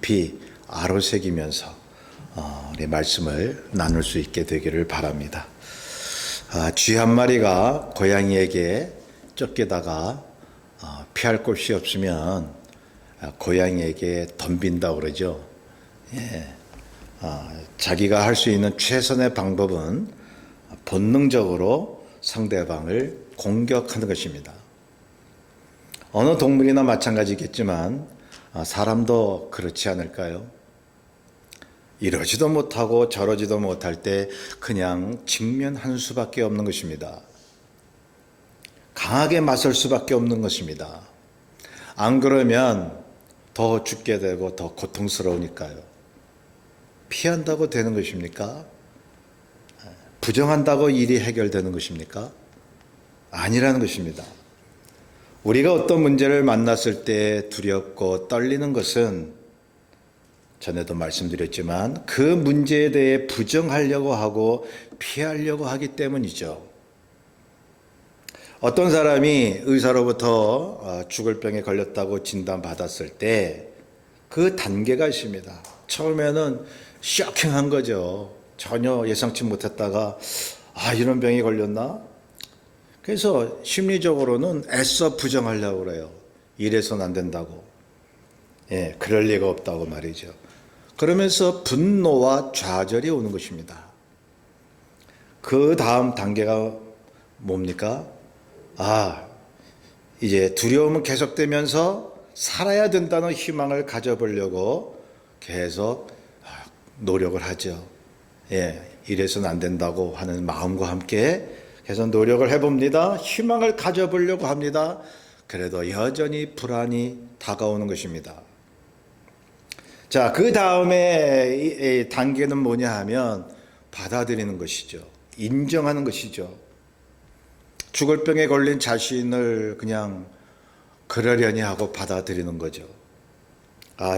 깊이 아로새기면서 우리 말씀을 나눌 수 있게 되기를 바랍니다. 쥐 한 마리가 고양이에게 쫓기다가 피할 곳이 없으면 고양이에게 덤빈다고 그러죠. 예. 자기가 할 수 있는 최선의 방법은 본능적으로 상대방을 공격하는 것입니다. 어느 동물이나 마찬가지겠지만 사람도 그렇지 않을까요? 이러지도 못하고 저러지도 못할 때 그냥 직면할 수밖에 없는 것입니다. 강하게 맞설 수밖에 없는 것입니다. 안 그러면 더 죽게 되고 더 고통스러우니까요. 피한다고 되는 것입니까? 부정한다고 일이 해결되는 것입니까? 아니라는 것입니다. 우리가 어떤 문제를 만났을 때 두렵고 떨리는 것은 전에도 말씀드렸지만 그 문제에 대해 부정하려고 하고 피하려고 하기 때문이죠. 어떤 사람이 의사로부터 죽을 병에 걸렸다고 진단받았을 때 그 단계가 있습니다. 처음에는 쇼킹한 거죠. 전혀 예상치 못했다가 이런 병이 걸렸나? 그래서 심리적으로는 애써 부정하려고 그래요. 이래서는 안 된다고. 그럴 리가 없다고 말이죠. 그러면서 분노와 좌절이 오는 것입니다. 그 다음 단계가 뭡니까? 이제 두려움은 계속되면서 살아야 된다는 희망을 가져보려고 계속 노력을 하죠. 이래서는 안 된다고 하는 마음과 함께 계속 노력을 해봅니다. 희망을 가져보려고 합니다. 그래도 여전히 불안이 다가오는 것입니다. 자, 그 다음에 단계는 뭐냐 하면 받아들이는 것이죠. 인정하는 것이죠. 죽을 병에 걸린 자신을 그냥 그러려니 하고 받아들이는 거죠.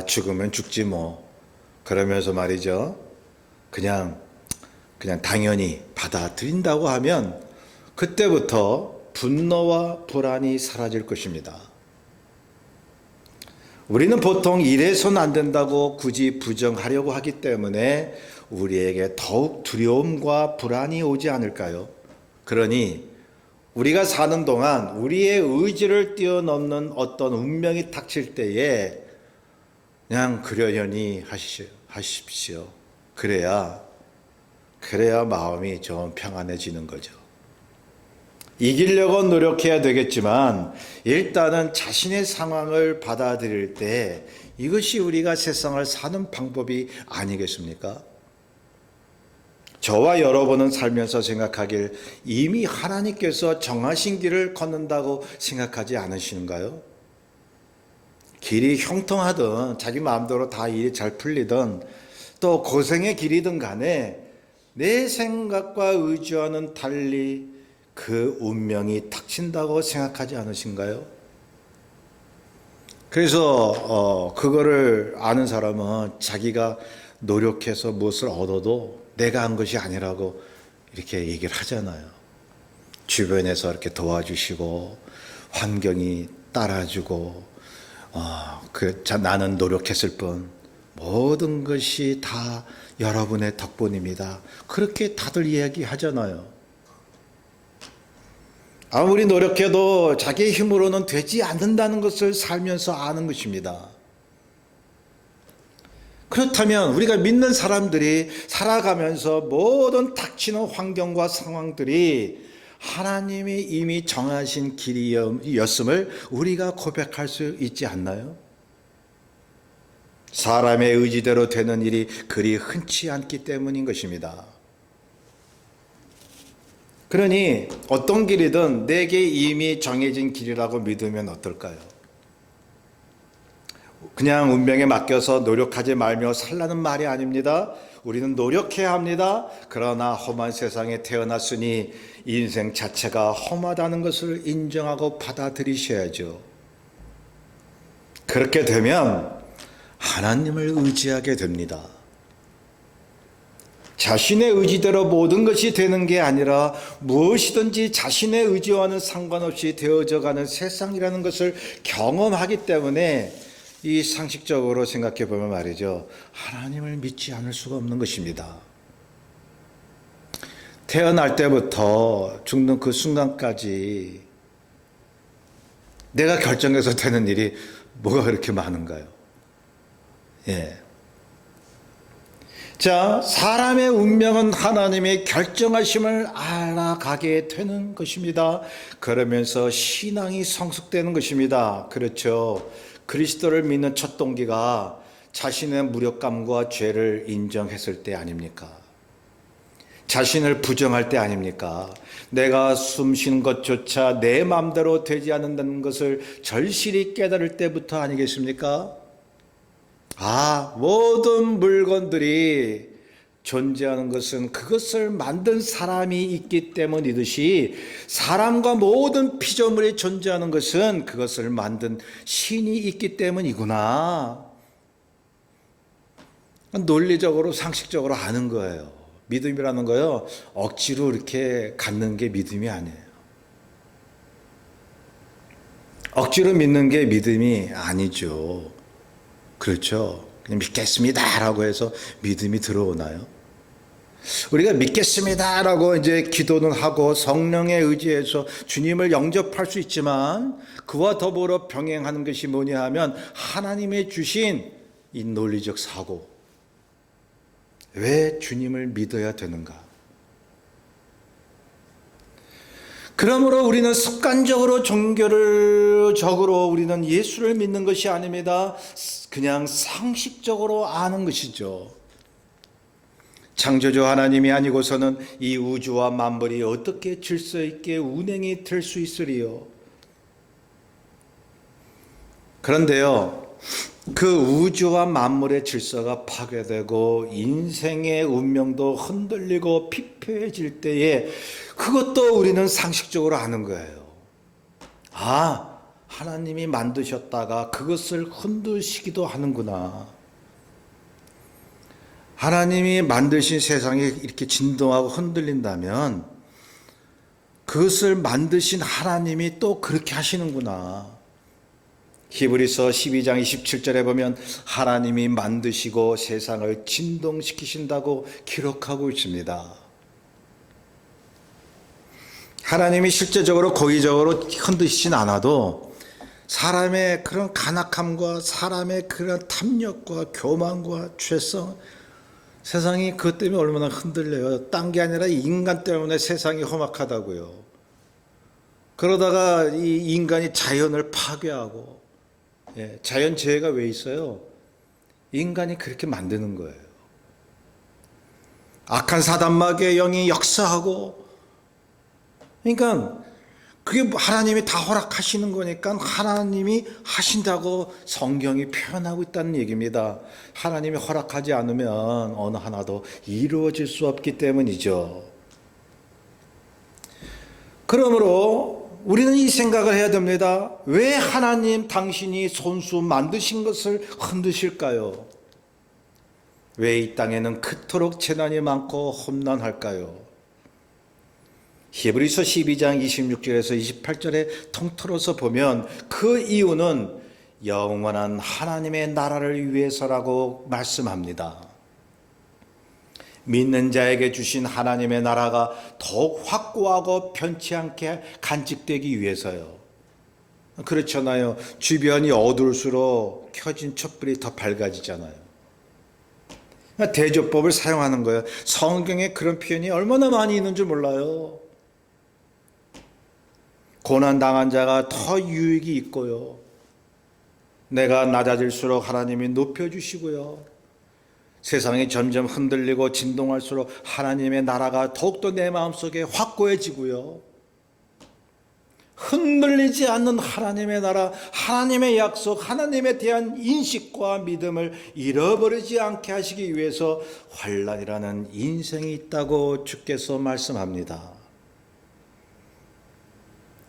죽으면 죽지 뭐. 그러면서 말이죠. 그냥 당연히 받아들인다고 하면 그때부터 분노와 불안이 사라질 것입니다. 우리는 보통 이래서는 안 된다고 굳이 부정하려고 하기 때문에 우리에게 더욱 두려움과 불안이 오지 않을까요? 그러니 우리가 사는 동안 우리의 의지를 뛰어넘는 어떤 운명이 닥칠 때에 그냥 그러려니 하십시오. 그래야 마음이 좀 평안해지는 거죠. 이기려고 노력해야 되겠지만 일단은 자신의 상황을 받아들일 때 이것이 우리가 세상을 사는 방법이 아니겠습니까? 저와 여러분은 살면서 생각하길 이미 하나님께서 정하신 길을 걷는다고 생각하지 않으시는가요? 길이 형통하든 자기 마음대로 다 일이 잘 풀리든 또 고생의 길이든 간에 내 생각과 의지와는 달리 그 운명이 닥친다고 생각하지 않으신가요? 그래서 그거를 아는 사람은 자기가 노력해서 무엇을 얻어도 내가 한 것이 아니라고 이렇게 얘기를 하잖아요. 주변에서 이렇게 도와주시고 환경이 따라주고 나는 노력했을 뿐 모든 것이 다 여러분의 덕분입니다. 그렇게 다들 이야기하잖아요. 아무리 노력해도 자기의 힘으로는 되지 않는다는 것을 살면서 아는 것입니다. 그렇다면 우리가 믿는 사람들이 살아가면서 모든 닥치는 환경과 상황들이 하나님이 이미 정하신 길이었음을 우리가 고백할 수 있지 않나요? 사람의 의지대로 되는 일이 그리 흔치 않기 때문인 것입니다. 그러니 어떤 길이든 내게 이미 정해진 길이라고 믿으면 어떨까요? 그냥 운명에 맡겨서 노력하지 말며 살라는 말이 아닙니다. 우리는 노력해야 합니다. 그러나 험한 세상에 태어났으니 인생 자체가 험하다는 것을 인정하고 받아들이셔야죠. 그렇게 되면 하나님을 의지하게 됩니다. 자신의 의지대로 모든 것이 되는 게 아니라 무엇이든지 자신의 의지와는 상관없이 되어져 가는 세상이라는 것을 경험하기 때문에 이 상식적으로 생각해 보면 말이죠. 하나님을 믿지 않을 수가 없는 것입니다. 태어날 때부터 죽는 그 순간까지 내가 결정해서 되는 일이 뭐가 그렇게 많은가요? 예. 자, 사람의 운명은 하나님의 결정하심을 알아가게 되는 것입니다. 그러면서 신앙이 성숙되는 것입니다. 그렇죠. 그리스도를 믿는 첫 동기가 자신의 무력감과 죄를 인정했을 때 아닙니까? 자신을 부정할 때 아닙니까? 내가 숨 쉬는 것조차 내 마음대로 되지 않는다는 것을 절실히 깨달을 때부터 아니겠습니까? 모든 물건들이 존재하는 것은 그것을 만든 사람이 있기 때문이듯이 사람과 모든 피조물이 존재하는 것은 그것을 만든 신이 있기 때문이구나. 논리적으로 상식적으로 아는 거예요. 믿음이라는 거요, 억지로 이렇게 갖는 게 믿음이 아니에요. 억지로 믿는 게 믿음이 아니죠. 그렇죠. 그냥 믿겠습니다라고 해서 믿음이 들어오나요? 우리가 믿겠습니다라고 이제 기도는 하고 성령에 의지해서 주님을 영접할 수 있지만 그와 더불어 병행하는 것이 뭐냐 하면 하나님의 주신 이 논리적 사고. 왜 주님을 믿어야 되는가? 그러므로 우리는 습관적으로 종교적으로 우리는 예수를 믿는 것이 아닙니다. 그냥 상식적으로 아는 것이죠. 창조주 하나님이 아니고서는 이 우주와 만물이 어떻게 질서 있게 운행이 될 수 있으리요. 그런데요, 그 우주와 만물의 질서가 파괴되고 인생의 운명도 흔들리고 피폐해질 때에 그것도 우리는 상식적으로 아는 거예요. 하나님이 만드셨다가 그것을 흔드시기도 하는구나. 하나님이 만드신 세상이 이렇게 진동하고 흔들린다면 그것을 만드신 하나님이 또 그렇게 하시는구나. 히브리서 12장 27절에 보면 하나님이 만드시고 세상을 진동시키신다고 기록하고 있습니다. 하나님이 실제적으로 고의적으로 흔드시진 않아도 사람의 그런 간악함과 사람의 그런 탐욕과 교만과 죄성, 세상이 그것 때문에 얼마나 흔들려요. 딴 게 아니라 인간 때문에 세상이 험악하다고요. 그러다가 이 인간이 자연을 파괴하고, 자연재해가 왜 있어요? 인간이 그렇게 만드는 거예요. 악한 사단마귀의 영이 역사하고, 그러니까 그게 하나님이 다 허락하시는 거니까 하나님이 하신다고 성경이 표현하고 있다는 얘기입니다. 하나님이 허락하지 않으면 어느 하나도 이루어질 수 없기 때문이죠. 그러므로 우리는 이 생각을 해야 됩니다. 왜 하나님 당신이 손수 만드신 것을 흔드실까요? 왜 이 땅에는 그토록 재난이 많고 험난할까요? 히브리서 12장 26절에서 28절에 통틀어서 보면 그 이유는 영원한 하나님의 나라를 위해서라고 말씀합니다. 믿는 자에게 주신 하나님의 나라가 더욱 확고하고 변치 않게 간직되기 위해서요. 그렇잖아요. 주변이 어두울수록 켜진 촛불이 더 밝아지잖아요. 대조법을 사용하는 거예요. 성경에 그런 표현이 얼마나 많이 있는 줄 몰라요. 고난당한 자가 더 유익이 있고요. 내가 낮아질수록 하나님이 높여주시고요. 세상이 점점 흔들리고 진동할수록 하나님의 나라가 더욱더 내 마음속에 확고해지고요. 흔들리지 않는 하나님의 나라, 하나님의 약속, 하나님에 대한 인식과 믿음을 잃어버리지 않게 하시기 위해서 환난이라는 인생이 있다고 주께서 말씀합니다.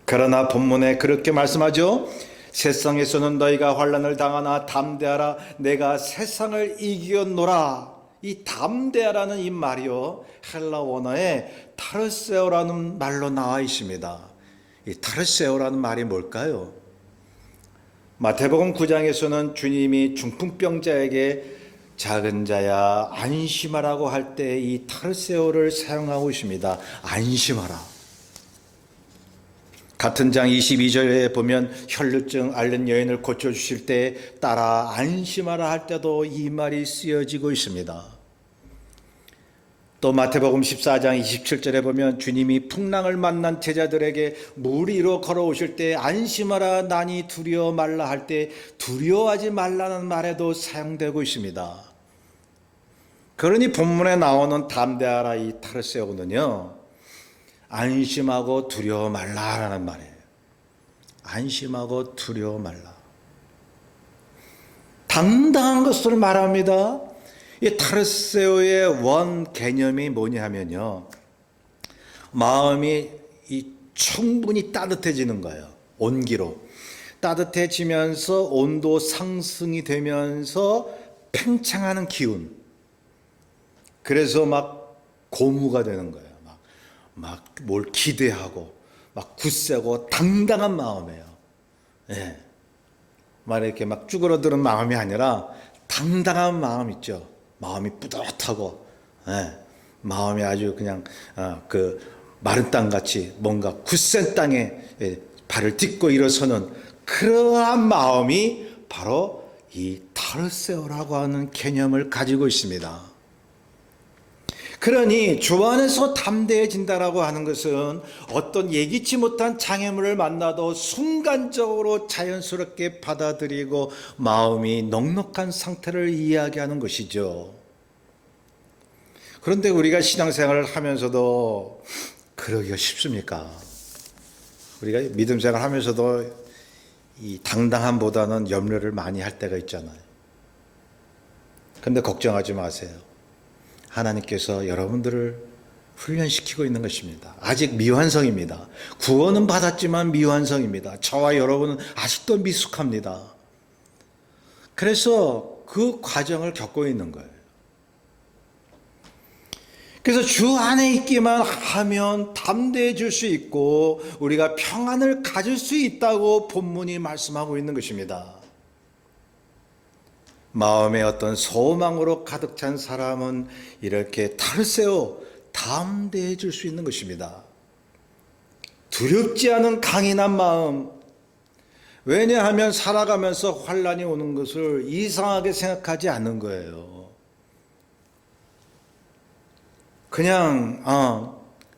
그러나 본문에 그렇게 말씀하죠. 세상에서는 너희가 환난을 당하나 담대하라. 내가 세상을 이겼노라. 이 담대하라는 이 말이요, 헬라 원어에 타르세오라는 말로 나와 있습니다. 이 타르세오라는 말이 뭘까요? 마태복음 9장에서는 주님이 중풍병자에게 작은 자야 안심하라고 할 때 이 타르세오를 사용하고 있습니다. 안심하라. 같은 장 22절에 보면 혈루증 앓는 여인을 고쳐주실 때 따라 안심하라 할 때도 이 말이 쓰여지고 있습니다. 또 마태복음 14장 27절에 보면 주님이 풍랑을 만난 제자들에게 물 위로 걸어오실 때 안심하라 나니 두려워 말라 할 때 두려워하지 말라는 말에도 사용되고 있습니다. 그러니 본문에 나오는 담대하라 이 타르세오는요, 안심하고 두려워 말라라는 말이에요. 안심하고 두려워 말라. 당당한 것을 말합니다. 이 타르세오의 원 개념이 뭐냐 하면요, 마음이 충분히 따뜻해지는 거예요. 온기로 따뜻해지면서 온도 상승이 되면서 팽창하는 기운. 그래서 막 고무가 되는 거예요. 막 뭘 기대하고 막 굳세고 당당한 마음이에요. 예. 막 이렇게 막 쭈그러드는 마음이 아니라 당당한 마음 있죠. 마음이 뿌듯하고, 예. 마음이 아주 그냥 그 마른 땅 같이 뭔가 굳센 땅에 발을 딛고 일어서는 그러한 마음이 바로 이 타르세오라고 하는 개념을 가지고 있습니다. 그러니 주 안에서 담대해진다라고 하는 것은 어떤 예기치 못한 장애물을 만나도 순간적으로 자연스럽게 받아들이고 마음이 넉넉한 상태를 이야기하는 것이죠. 그런데 우리가 신앙생활을 하면서도 그러기가 쉽습니까? 우리가 믿음 생활을 하면서도 이 당당함보다는 염려를 많이 할 때가 있잖아요. 그런데 걱정하지 마세요. 하나님께서 여러분들을 훈련시키고 있는 것입니다. 아직 미완성입니다. 구원은 받았지만 미완성입니다. 저와 여러분은 아직도 미숙합니다. 그래서 그 과정을 겪고 있는 거예요. 그래서 주 안에 있기만 하면 담대해질 수 있고 우리가 평안을 가질 수 있다고 본문이 말씀하고 있는 것입니다. 마음의 어떤 소망으로 가득 찬 사람은 이렇게 타르세오 담대해질 수 있는 것입니다. 두렵지 않은 강인한 마음. 왜냐하면 살아가면서 환난이 오는 것을 이상하게 생각하지 않는 거예요. 그냥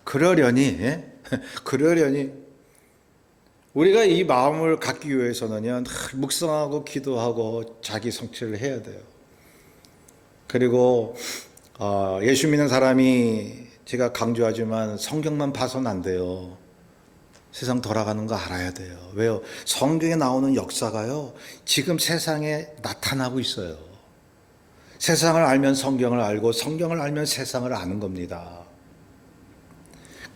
그러려니 우리가 이 마음을 갖기 위해서는요, 묵상하고 기도하고 자기 성취를 해야 돼요. 그리고 예수 믿는 사람이 제가 강조하지만 성경만 봐서는 안 돼요. 세상 돌아가는 거 알아야 돼요. 왜요? 성경에 나오는 역사가요, 지금 세상에 나타나고 있어요. 세상을 알면 성경을 알고 성경을 알면 세상을 아는 겁니다.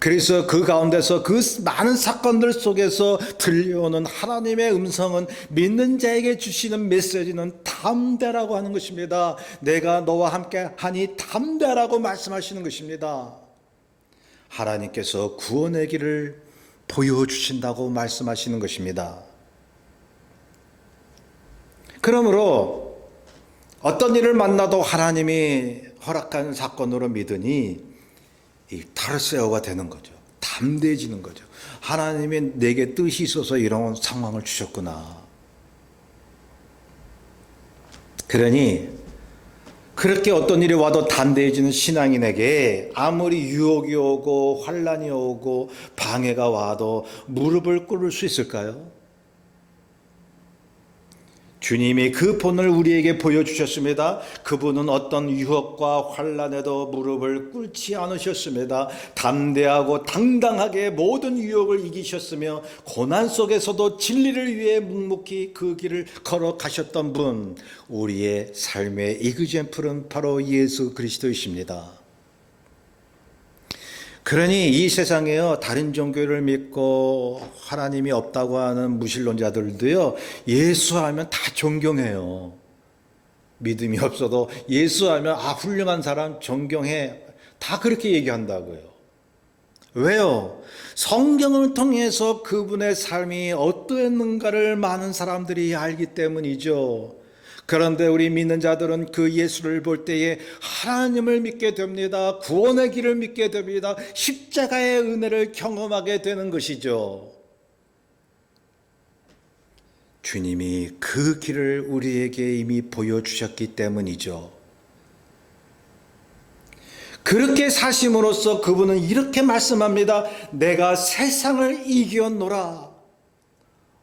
그래서 그 가운데서 그 많은 사건들 속에서 들려오는 하나님의 음성은 믿는 자에게 주시는 메시지는 담대라고 하는 것입니다. 내가 너와 함께 하니 담대라고 말씀하시는 것입니다. 하나님께서 구원의 길을 보여주신다고 말씀하시는 것입니다. 그러므로 어떤 일을 만나도 하나님이 허락한 사건으로 믿으니 이 타르세오가 되는 거죠. 담대해지는 거죠. 하나님이 내게 뜻이 있어서 이런 상황을 주셨구나. 그러니 그렇게 어떤 일이 와도 담대해지는 신앙인에게 아무리 유혹이 오고 환난이 오고 방해가 와도 무릎을 꿇을 수 있을까요? 주님이 그 본을 우리에게 보여주셨습니다. 그분은 어떤 유혹과 환난에도 무릎을 꿇지 않으셨습니다. 담대하고 당당하게 모든 유혹을 이기셨으며 고난 속에서도 진리를 위해 묵묵히 그 길을 걸어가셨던 분, 우리의 삶의 이그젠플은 바로 예수 그리스도이십니다. 그러니 이 세상에요, 다른 종교를 믿고 하나님이 없다고 하는 무신론자들도요, 예수하면 다 존경해요. 믿음이 없어도 예수하면 훌륭한 사람 존경해, 다 그렇게 얘기한다고요. 왜요? 성경을 통해서 그분의 삶이 어떠했는가를 많은 사람들이 알기 때문이죠. 그런데 우리 믿는 자들은 그 예수를 볼 때에 하나님을 믿게 됩니다. 구원의 길을 믿게 됩니다. 십자가의 은혜를 경험하게 되는 것이죠. 주님이 그 길을 우리에게 이미 보여주셨기 때문이죠. 그렇게 사심으로써 그분은 이렇게 말씀합니다. 내가 세상을 이겼노라.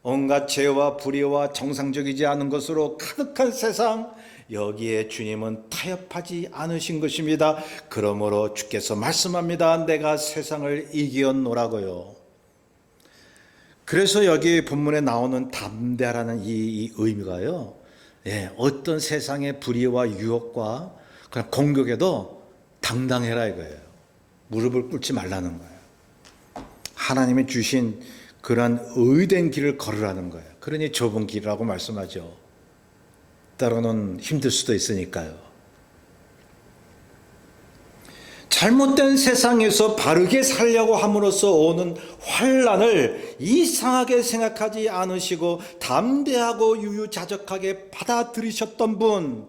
온갖 죄와 불의와 정상적이지 않은 것으로 가득한 세상, 여기에 주님은 타협하지 않으신 것입니다. 그러므로 주께서 말씀합니다. 내가 세상을 이겼노라고요. 그래서 여기 본문에 나오는 담대하라는 이 의미가요, 어떤 세상의 불의와 유혹과 그런 공격에도 당당해라 이거예요. 무릎을 꿇지 말라는 거예요. 하나님이 주신 그러한 의된 길을 걸으라는 거예요. 그러니 좁은 길이라고 말씀하죠. 때로는 힘들 수도 있으니까요. 잘못된 세상에서 바르게 살려고 함으로써 오는 환난을 이상하게 생각하지 않으시고 담대하고 유유자적하게 받아들이셨던 분,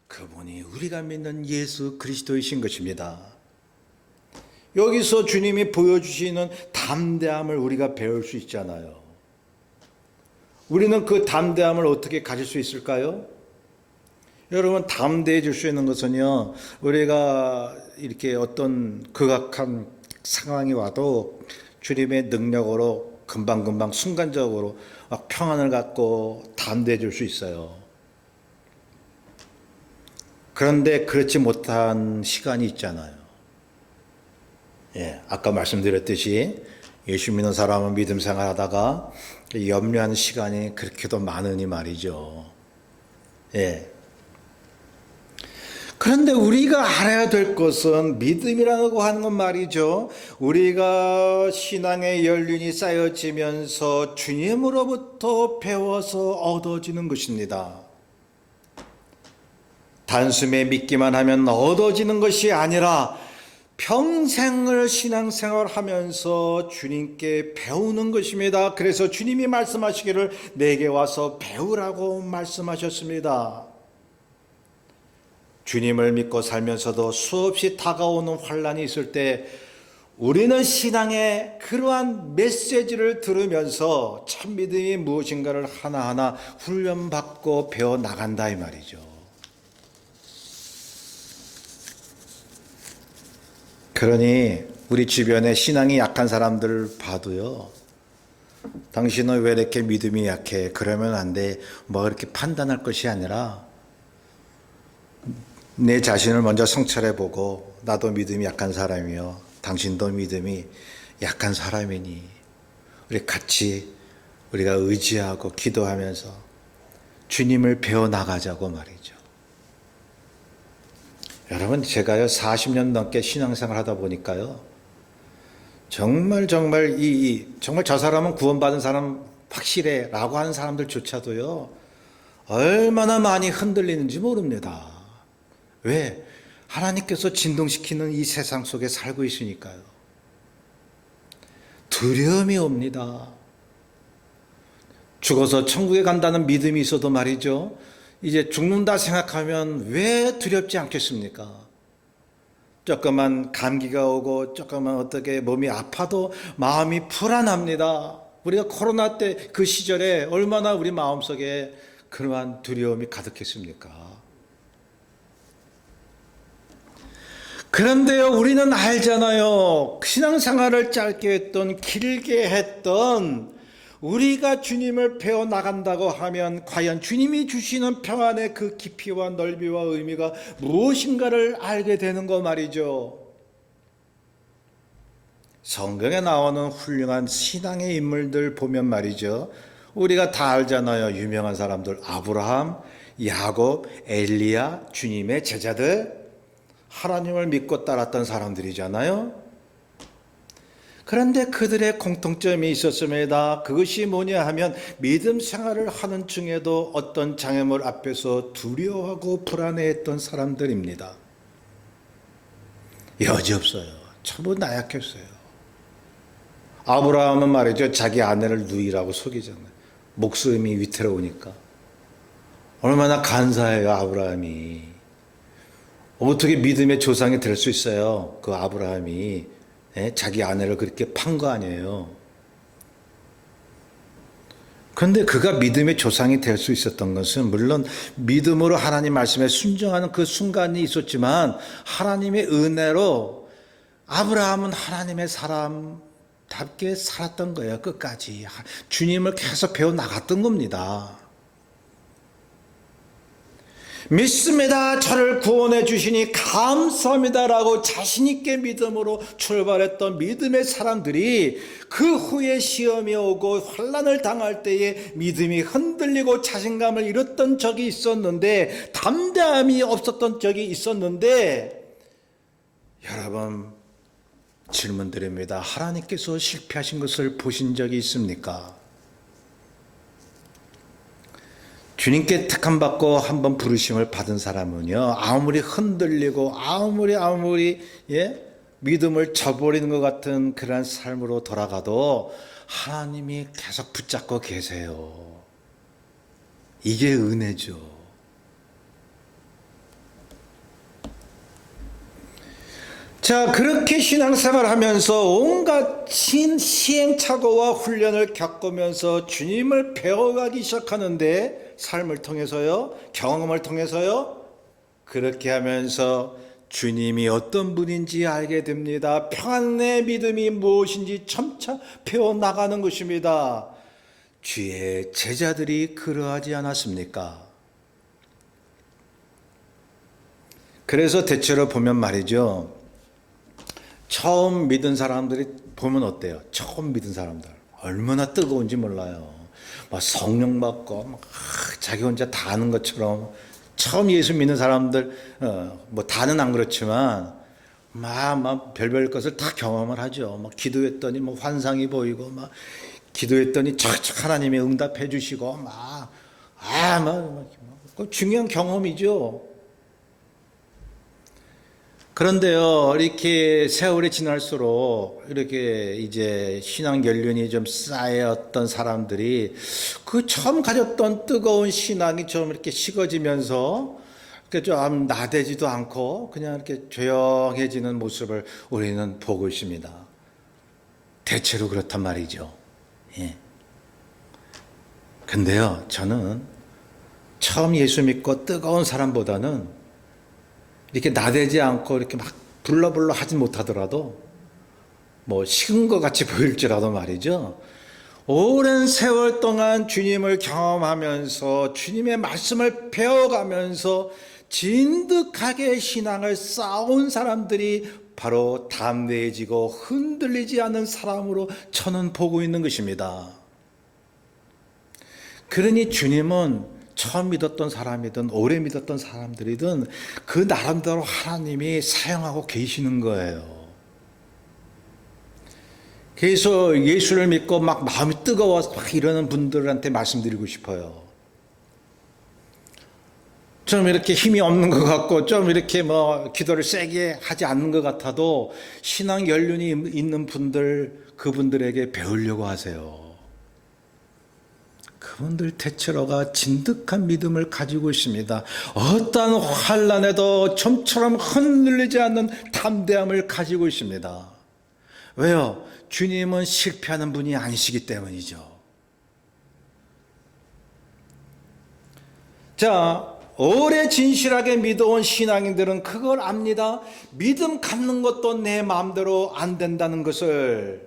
그분이 우리가 믿는 예수 그리스도이신 것입니다. 여기서 주님이 보여주시는 담대함을 우리가 배울 수 있잖아요. 우리는 그 담대함을 어떻게 가질 수 있을까요? 여러분, 담대해질 수 있는 것은요, 우리가 이렇게 어떤 극악한 상황이 와도 주님의 능력으로 금방금방 순간적으로 막 평안을 갖고 담대해질 수 있어요. 그런데 그렇지 못한 시간이 있잖아요. 아까 말씀드렸듯이 예수 믿는 사람은 믿음 생활하다가 염려하는 시간이 그렇게도 많으니 말이죠. 그런데 우리가 알아야 될 것은 믿음이라고 하는 건 말이죠. 우리가 신앙의 연륜이 쌓여지면서 주님으로부터 배워서 얻어지는 것입니다. 단숨에 믿기만 하면 얻어지는 것이 아니라 평생을 신앙생활하면서 주님께 배우는 것입니다. 그래서 주님이 말씀하시기를 내게 와서 배우라고 말씀하셨습니다. 주님을 믿고 살면서도 수없이 다가오는 환난이 있을 때 우리는 신앙의 그러한 메시지를 들으면서 참 믿음이 무엇인가를 하나하나 훈련받고 배워나간다 이 말이죠. 그러니 우리 주변에 신앙이 약한 사람들을 봐도요, 당신은 왜 이렇게 믿음이 약해? 그러면 안 돼. 뭐 이렇게 판단할 것이 아니라 내 자신을 먼저 성찰해보고 나도 믿음이 약한 사람이요, 당신도 믿음이 약한 사람이니 우리 같이 우리가 의지하고 기도하면서 주님을 배워나가자고 말이죠. 여러분, 제가요 40년 넘게 신앙생활 하다 보니까요, 정말 정말 저 사람은 구원받은 사람 확실해 라고 하는 사람들조차도요 얼마나 많이 흔들리는지 모릅니다. 왜? 하나님께서 진동시키는 이 세상 속에 살고 있으니까요. 두려움이 옵니다. 죽어서 천국에 간다는 믿음이 있어도 말이죠, 이제 죽는다 생각하면 왜 두렵지 않겠습니까? 조금만 감기가 오고 조금만 어떻게 몸이 아파도 마음이 불안합니다. 우리가 코로나 때 그 시절에 얼마나 우리 마음속에 그러한 두려움이 가득했습니까? 그런데요, 우리는 알잖아요. 신앙생활을 짧게 했던 길게 했던 우리가 주님을 배워나간다고 하면 과연 주님이 주시는 평안의 그 깊이와 넓이와 의미가 무엇인가를 알게 되는 거 말이죠. 성경에 나오는 훌륭한 신앙의 인물들 보면 말이죠, 우리가 다 알잖아요. 유명한 사람들, 아브라함, 야곱, 엘리야, 주님의 제자들, 하나님을 믿고 따랐던 사람들이잖아요. 그런데 그들의 공통점이 있었습니다. 그것이 뭐냐 하면 믿음 생활을 하는 중에도 어떤 장애물 앞에서 두려워하고 불안해했던 사람들입니다. 여지없어요. 전부 나약했어요. 아브라함은 말이죠. 자기 아내를 누이라고 속이잖아요. 목숨이 위태로우니까. 얼마나 간사해요, 아브라함이. 어떻게 믿음의 조상이 될 수 있어요? 그 아브라함이 자기 아내를 그렇게 판 거 아니에요. 그런데 그가 믿음의 조상이 될 수 있었던 것은 물론 믿음으로 하나님 말씀에 순종하는 그 순간이 있었지만 하나님의 은혜로 아브라함은 하나님의 사람답게 살았던 거예요. 끝까지. 주님을 계속 배워나갔던 겁니다. 믿습니다. 저를 구원해 주시니 감사합니다라고 자신있게 믿음으로 출발했던 믿음의 사람들이 그 후에 시험이 오고 환난을 당할 때에 믿음이 흔들리고 자신감을 잃었던 적이 있었는데, 담대함이 없었던 적이 있었는데, 여러분 질문 드립니다. 하나님께서 실패하신 것을 보신 적이 있습니까? 주님께 택함받고 한번 부르심을 받은 사람은요, 아무리 흔들리고 아무리 믿음을 저버리는 것 같은 그런 삶으로 돌아가도 하나님이 계속 붙잡고 계세요. 이게 은혜죠. 자, 그렇게 신앙생활을 하면서 온갖 시행착오와 훈련을 겪으면서 주님을 배워가기 시작하는데, 삶을 통해서요, 경험을 통해서요, 그렇게 하면서 주님이 어떤 분인지 알게 됩니다. 평안의 믿음이 무엇인지 점차 배워나가는 것입니다. 주의 제자들이 그러하지 않았습니까? 그래서 대체로 보면 말이죠, 처음 믿은 사람들이 보면 어때요? 처음 믿은 사람들 얼마나 뜨거운지 몰라요. 막 성령 받고 막 자기 혼자 다 아는 것처럼, 처음 예수 믿는 사람들 뭐 다는 안 그렇지만 막 별별 것을 다 경험을 하죠. 막 기도했더니 뭐 환상이 보이고, 막 기도했더니 착착 하나님이 응답해 주시고, 그 중요한 경험이죠. 그런데요, 이렇게 세월이 지날수록 이렇게 이제 신앙 연륜이 좀 쌓였던 사람들이 그 처음 가졌던 뜨거운 신앙이 좀 이렇게 식어지면서 이렇게 좀 나대지도 않고 그냥 이렇게 조용해지는 모습을 우리는 보고 있습니다. 대체로 그렇단 말이죠. 예. 근데요, 저는 처음 예수 믿고 뜨거운 사람보다는 이렇게 나대지 않고 이렇게 막 불러불러 하진 못하더라도 뭐 식은 것 같이 보일지라도 말이죠, 오랜 세월 동안 주님을 경험하면서 주님의 말씀을 배워가면서 진득하게 신앙을 쌓아온 사람들이 바로 담대해지고 흔들리지 않는 사람으로 저는 보고 있는 것입니다. 그러니 주님은 처음 믿었던 사람이든 오래 믿었던 사람들이든 그 나름대로 하나님이 사용하고 계시는 거예요. 그래서 예수를 믿고 막 마음이 뜨거워서 막 이러는 분들한테 말씀드리고 싶어요. 좀 이렇게 힘이 없는 것 같고 좀 이렇게 뭐 기도를 세게 하지 않는 것 같아도 신앙 연륜이 있는 분들, 그분들에게 배우려고 하세요. 그분들 대체로가 진득한 믿음을 가지고 있습니다. 어떠한 환난에도 좀처럼 흔들리지 않는 담대함을 가지고 있습니다. 왜요? 주님은 실패하는 분이 아니시기 때문이죠. 자, 오래 진실하게 믿어온 신앙인들은 그걸 압니다. 믿음 갖는 것도 내 마음대로 안 된다는 것을.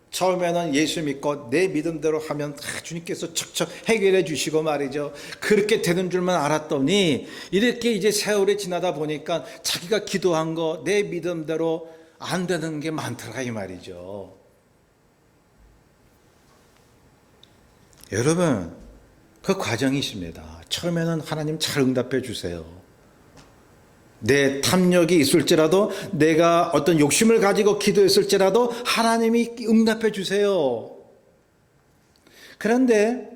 처음에는 예수 믿고 내 믿음대로 하면 주님께서 척척 해결해 주시고 말이죠. 그렇게 되는 줄만 알았더니 이렇게 이제 세월이 지나다 보니까 자기가 기도한 거 내 믿음대로 안 되는 게 많더라 이 말이죠. 여러분, 그 과정이 있습니다. 처음에는 하나님 잘 응답해 주세요. 내 탐욕이 있을지라도, 내가 어떤 욕심을 가지고 기도했을지라도 하나님이 응답해 주세요. 그런데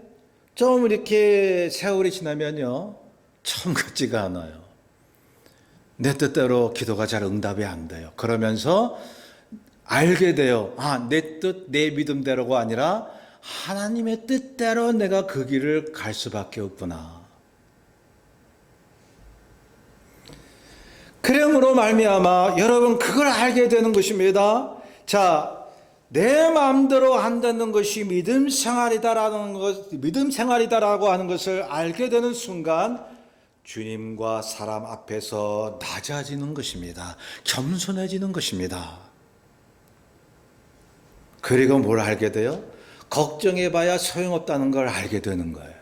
좀 이렇게 세월이 지나면요, 처음 같지가 않아요. 내 뜻대로 기도가 잘 응답이 안 돼요. 그러면서 알게 돼요. 내 뜻, 내 믿음대로가 아니라 하나님의 뜻대로 내가 그 길을 갈 수밖에 없구나. 그러므로 말미암아 여러분 그걸 알게 되는 것입니다. 자, 내 마음대로 한다는 것이 믿음 생활이다라고 하는 것을 알게 되는 순간 주님과 사람 앞에서 낮아지는 것입니다. 겸손해지는 것입니다. 그리고 뭘 알게 돼요? 걱정해봐야 소용없다는 걸 알게 되는 거예요.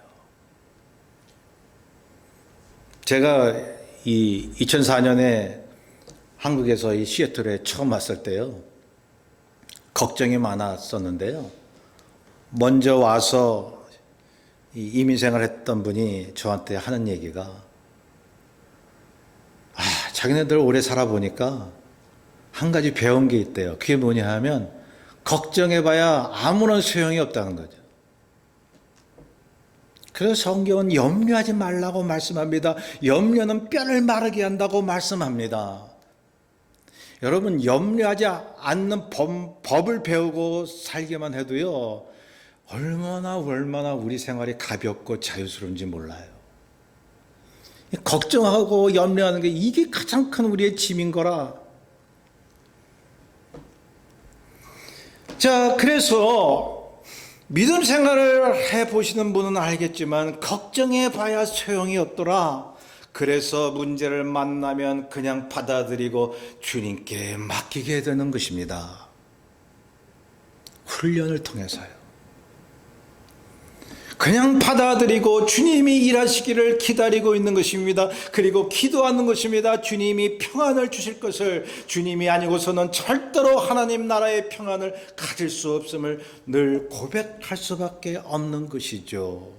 제가 이 2004년에 한국에서 이 시애틀에 처음 왔을 때요, 걱정이 많았었는데요. 먼저 와서 이민생활 했던 분이 저한테 하는 얘기가, 자기네들 오래 살아보니까 한 가지 배운 게 있대요. 그게 뭐냐 하면 걱정해봐야 아무런 소용이 없다는 거죠. 그래서 성경은 염려하지 말라고 말씀합니다. 염려는 뼈를 마르게 한다고 말씀합니다. 여러분, 염려하지 않는 법을 배우고 살기만 해도요, 얼마나 우리 생활이 가볍고 자유스러운지 몰라요. 걱정하고 염려하는 게 이게 가장 큰 우리의 짐인 거라. 자, 그래서 믿음 생활을 해보시는 분은 알겠지만 걱정해봐야 소용이 없더라. 그래서 문제를 만나면 그냥 받아들이고 주님께 맡기게 되는 것입니다. 훈련을 통해서요. 그냥 받아들이고 주님이 일하시기를 기다리고 있는 것입니다. 그리고 기도하는 것입니다. 주님이 평안을 주실 것을, 주님이 아니고서는 절대로 하나님 나라의 평안을 가질 수 없음을 늘 고백할 수밖에 없는 것이죠.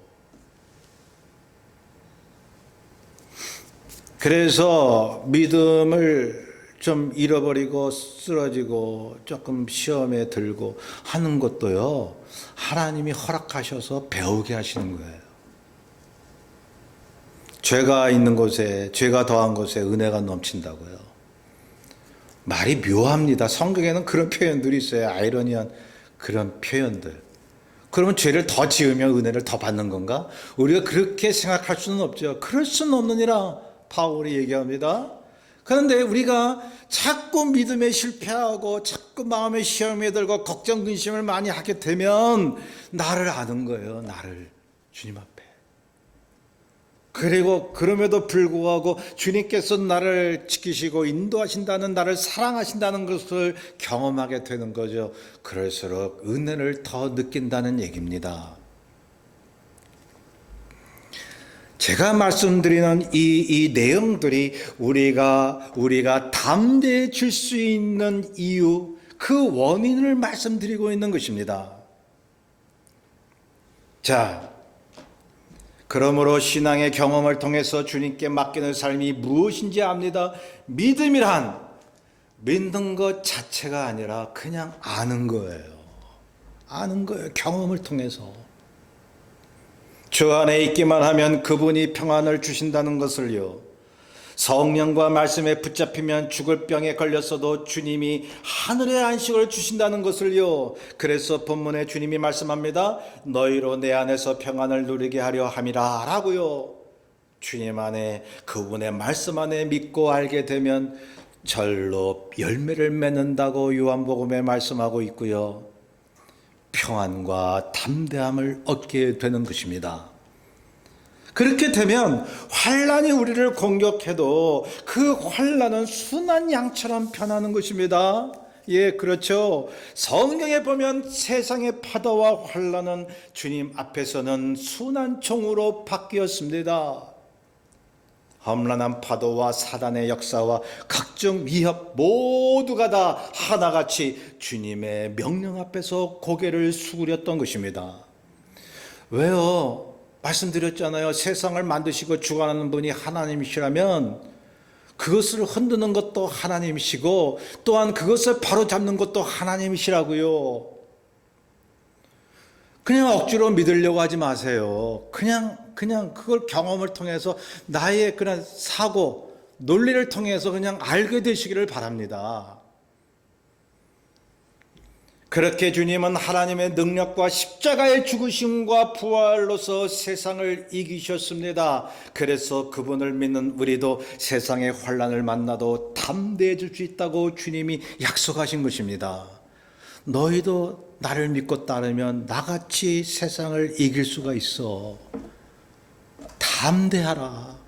그래서 믿음을 좀 잃어버리고 쓰러지고 조금 시험에 들고 하는 것도요, 하나님이 허락하셔서 배우게 하시는 거예요. 죄가 있는 곳에, 죄가 더한 곳에 은혜가 넘친다고요. 말이 묘합니다. 성경에는 그런 표현들이 있어요. 아이러니한 그런 표현들. 그러면 죄를 더 지으면 은혜를 더 받는 건가? 우리가 그렇게 생각할 수는 없죠. 그럴 수는 없느니라 바울이 얘기합니다. 그런데 우리가 자꾸 믿음에 실패하고 자꾸 마음의 시험에 들고 걱정 근심을 많이 하게 되면 나를 아는 거예요. 나를 주님 앞에. 그리고 그럼에도 불구하고 주님께서 나를 지키시고 인도하신다는, 나를 사랑하신다는 것을 경험하게 되는 거죠. 그럴수록 은혜를 더 느낀다는 얘기입니다. 제가 말씀드리는 이 내용들이 우리가 담대해질 수 있는 이유, 그 원인을 말씀드리고 있는 것입니다. 자, 그러므로 신앙의 경험을 통해서 주님께 맡기는 삶이 무엇인지 압니다. 믿음이란 믿는 것 자체가 아니라 그냥 아는 거예요. 아는 거예요. 경험을 통해서. 주 안에 있기만 하면 그분이 평안을 주신다는 것을요, 성령과 말씀에 붙잡히면 죽을 병에 걸렸어도 주님이 하늘의 안식을 주신다는 것을요, 그래서 본문에 주님이 말씀합니다. 너희로 내 안에서 평안을 누리게 하려 함이라 라고요. 주님 안에, 그분의 말씀 안에 믿고 알게 되면 절로 열매를 맺는다고 요한복음에 말씀하고 있고요, 평안과 담대함을 얻게 되는 것입니다. 그렇게 되면 환난이 우리를 공격해도 그 환난은 순한 양처럼 변하는 것입니다. 예, 그렇죠. 성경에 보면 세상의 파도와 환난은 주님 앞에서는 순한 종으로 바뀌었습니다. 험난한 파도와 사단의 역사와 각종 위협 모두가 다 하나같이 주님의 명령 앞에서 고개를 숙였던 것입니다. 왜요? 말씀드렸잖아요. 세상을 만드시고 주관하는 분이 하나님이시라면 그것을 흔드는 것도 하나님이시고 또한 그것을 바로잡는 것도 하나님이시라고요. 그냥 억지로 믿으려고 하지 마세요. 그냥 그걸 경험을 통해서 나의 그런 사고, 논리를 통해서 그냥 알게 되시기를 바랍니다. 그렇게 주님은 하나님의 능력과 십자가의 죽으심과 부활로서 세상을 이기셨습니다. 그래서 그분을 믿는 우리도 세상의 환난을 만나도 담대해질 수 있다고 주님이 약속하신 것입니다. 너희도 나를 믿고 따르면 나같이 세상을 이길 수가 있어. 담대하라.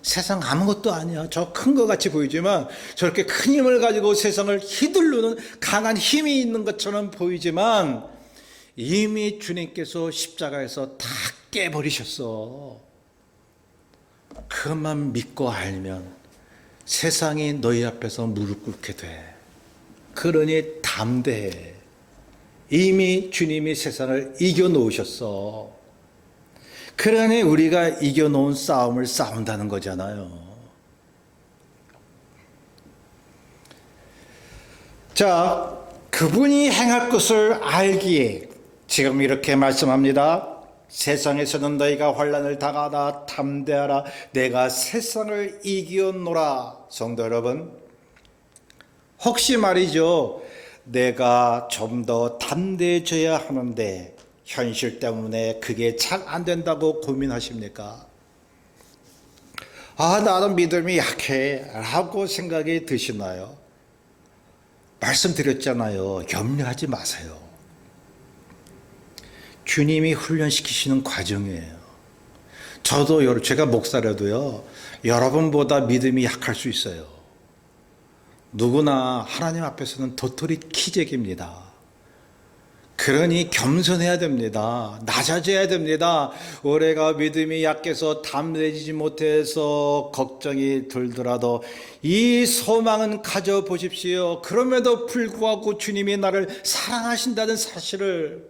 세상 아무것도 아니야. 저 큰 것 같이 보이지만 저렇게 큰 힘을 가지고 세상을 휘두르는 강한 힘이 있는 것처럼 보이지만 이미 주님께서 십자가에서 다 깨버리셨어. 그것만 믿고 알면 세상이 너희 앞에서 무릎 꿇게 돼. 그러니 담대해. 이미 주님이 세상을 이겨놓으셨어. 그러니 우리가 이겨놓은 싸움을 싸운다는 거잖아요. 자, 그분이 행할 것을 알기에 지금 이렇게 말씀합니다. 세상에서는 너희가 환난을 당하다 담대하라. 내가 세상을 이겨노라. 성도 여러분, 혹시 말이죠, 내가 좀 더 담대해져야 하는데 현실 때문에 그게 잘 안 된다고 고민하십니까? 나는 믿음이 약해 라고 생각이 드시나요? 말씀드렸잖아요. 염려하지 마세요. 주님이 훈련시키시는 과정이에요. 저도 제가 목사라도요, 여러분보다 믿음이 약할 수 있어요. 누구나 하나님 앞에서는 도토리 키재기입니다. 그러니 겸손해야 됩니다. 낮아져야 됩니다. 올해가 믿음이 약해서 담대해지지 못해서 걱정이 들더라도 이 소망은 가져보십시오. 그럼에도 불구하고 주님이 나를 사랑하신다는 사실을,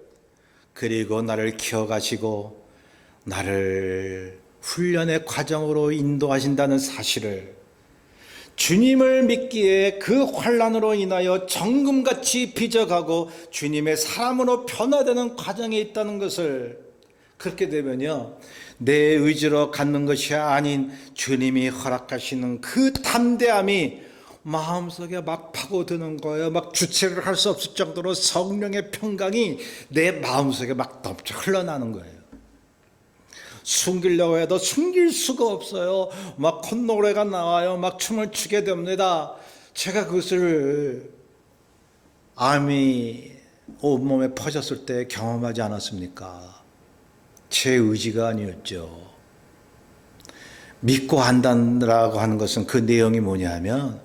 그리고 나를 키워가시고 나를 훈련의 과정으로 인도하신다는 사실을, 주님을 믿기에 그 환난으로 인하여 정금같이 빚어가고 주님의 사람으로 변화되는 과정에 있다는 것을, 그렇게 되면요, 내 의지로 갖는 것이 아닌 주님이 허락하시는 그 담대함이 마음속에 막 파고드는 거예요. 막 주체를 할 수 없을 정도로 성령의 평강이 내 마음속에 막 넘쳐 흘러나는 거예요. 숨기려고 해도 숨길 수가 없어요. 막 콧노래가 나와요. 막 춤을 추게 됩니다. 제가 그것을 암이 온몸에 퍼졌을 때 경험하지 않았습니까? 제 의지가 아니었죠. 믿고 한다라고 하는 것은 그 내용이 뭐냐면,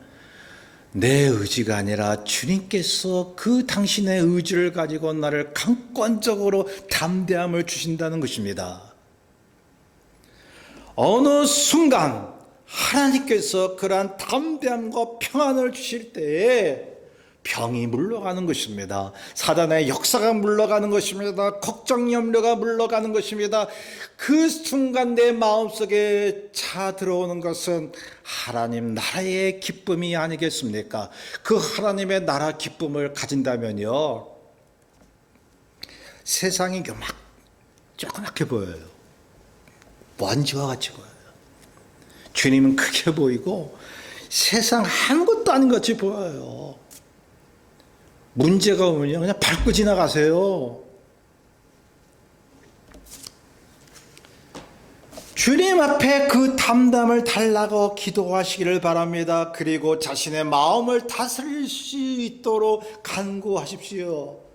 내 의지가 아니라 주님께서 그 당신의 의지를 가지고 나를 강권적으로 담대함을 주신다는 것입니다. 어느 순간 하나님께서 그러한 담대함과 평안을 주실 때에 병이 물러가는 것입니다. 사단의 역사가 물러가는 것입니다. 걱정 염려가 물러가는 것입니다. 그 순간 내 마음속에 차 들어오는 것은 하나님 나라의 기쁨이 아니겠습니까? 그 하나님의 나라 기쁨을 가진다면요, 세상이 막 조그맣게 보여요. 먼지와 같이 보여요. 주님은 크게 보이고 세상 아무것도 아닌 것 같이 보여요. 문제가 오면요, 그냥 밟고 지나가세요. 주님 앞에 그 담담을 달라고 기도하시기를 바랍니다. 그리고 자신의 마음을 다스릴 수 있도록 간구하십시오.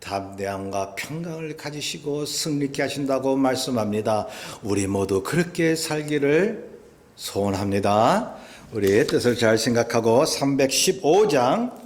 담대함과 평강을 가지시고 승리케 하신다고 말씀합니다. 우리 모두 그렇게 살기를 소원합니다. 우리의 뜻을 잘 생각하고 315장